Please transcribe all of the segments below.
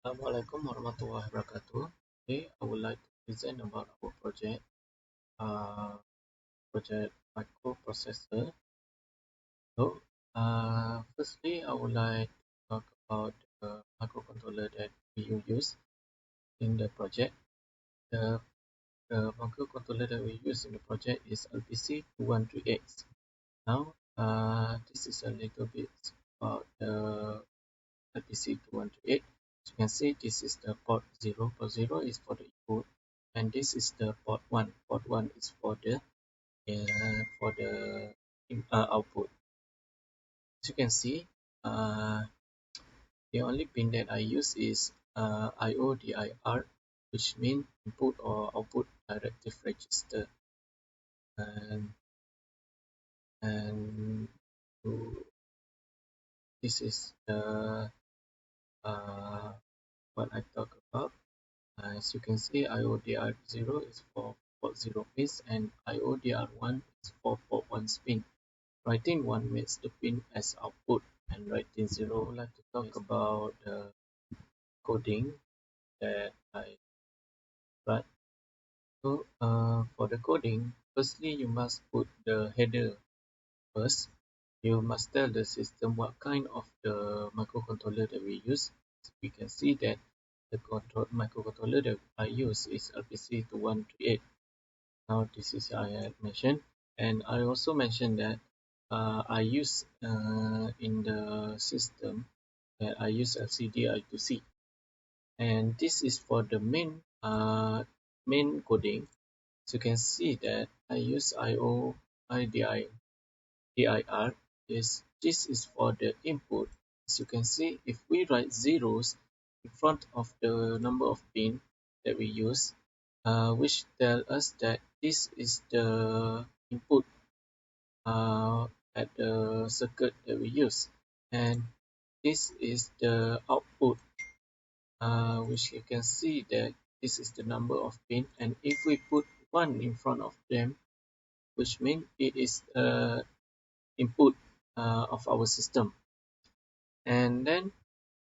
Assalamualaikum warahmatullahi wabarakatuh. Today, I would like to present about our project microprocessor. So, firstly, I would like to talk about the microcontroller that we will use in the project. The, the microcontroller that we use in the project is LPC2138. Now, this is a little bit about the LPC2138. As you can see, this is the port 0. Port 0 is for the input, and this is the port 1. Port 1 is for the output. As you can see, the only pin that I use is IODIR, which means input or output directive register, and and this is the what I talk about. As you can see, IODR0 is for port 0 pins and IODR1 is for port 1 pin. Writing 1 makes the pin as output, and writing 0 I would like to talk about the coding that I write. So for the coding, firstly you must put the header first. You must tell the system what kind of the microcontroller that we use. So we can see that the microcontroller that I use is LPC2138. Now this is I had mentioned, and I also mentioned that I use in the system that I use LCD I2C, and this is for the main coding. So you can see that I use IOIDI DIR. This is for the input. As you can see, if we write zeros in front of the number of pin that we use, which tell us that this is the input at the circuit that we use, and this is the output, which you can see that this is the number of pin, and if we put 1 in front of them, which means it is input of our system. And then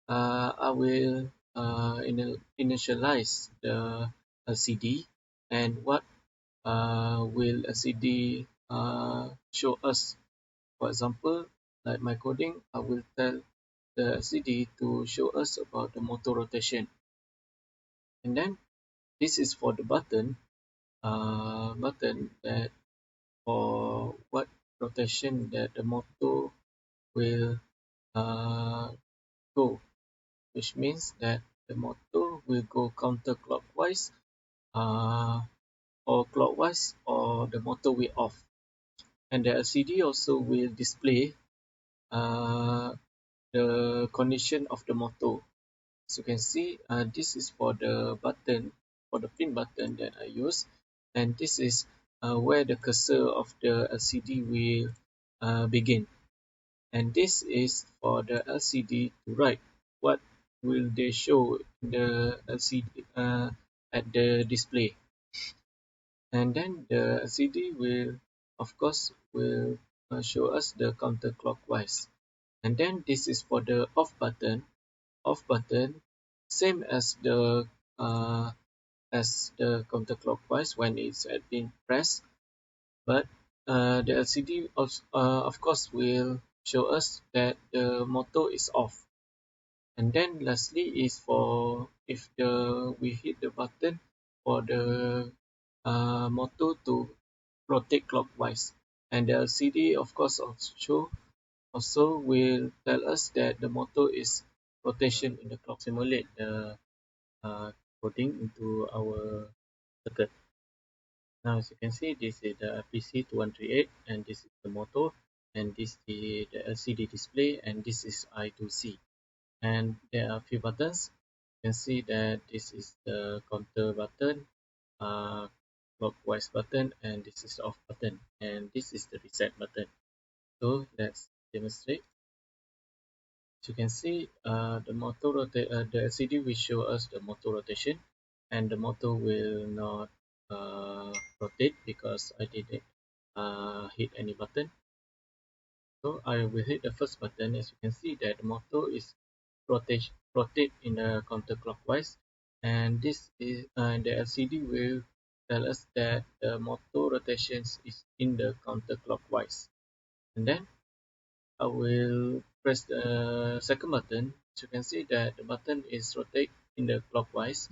I will initialize the LCD, and what will LCD show us. For example, like my coding, I will tell the LCD to show us about the motor rotation. And then this is for the button that for what rotation that the motor will go, which means that the motor will go counterclockwise or clockwise, or the motor will off. And the LCD also will display the condition of the motor. As you can see, this is for the button, for the pin button that I use, and this is where the cursor of the LCD will begin. And this is for the LCD to write what will they show in the LCD at the display. And then the LCD will, of course, will show us the counterclockwise. And then this is for the off button. Off button, same as the counterclockwise when it's been pressed, but the LCD of course will show us that the motor is off. And then lastly is for if we hit the button for the motor to rotate clockwise, and the LCD of course also will tell us that the motor is rotation in the clock. Simulate the coding into our circuit. Now as you can see, this is the PC2138, and this is the motor, and this is the LCD display, and this is I2C. And there are a few buttons. You can see that this is the counter button, clockwise button, and this is the off button, and this is the reset button. So let's demonstrate. As you can see, the LCD will show us the motor rotation, and the motor will not rotate because I didn't hit any button. So I will hit the first button. As you can see that the motor is rotate in the counterclockwise, and this is the LCD will tell us that the motor rotations is in the counterclockwise. And then I will press the second button. As you can see that the button is rotate in the clockwise.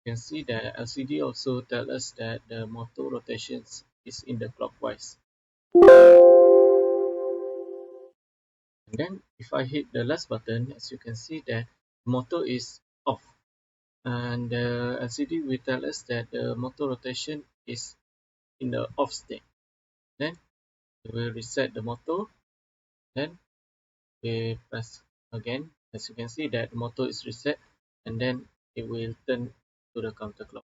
You can see that LCD also tell us that the motor rotations is in the clockwise. And then if I hit the last button, as you can see that the motor is off, and the LCD will tell us that the motor rotation is in the off state. Then we will reset the motor. Then we press again. As you can see that the motor is reset, and then it will turn to the counterclock.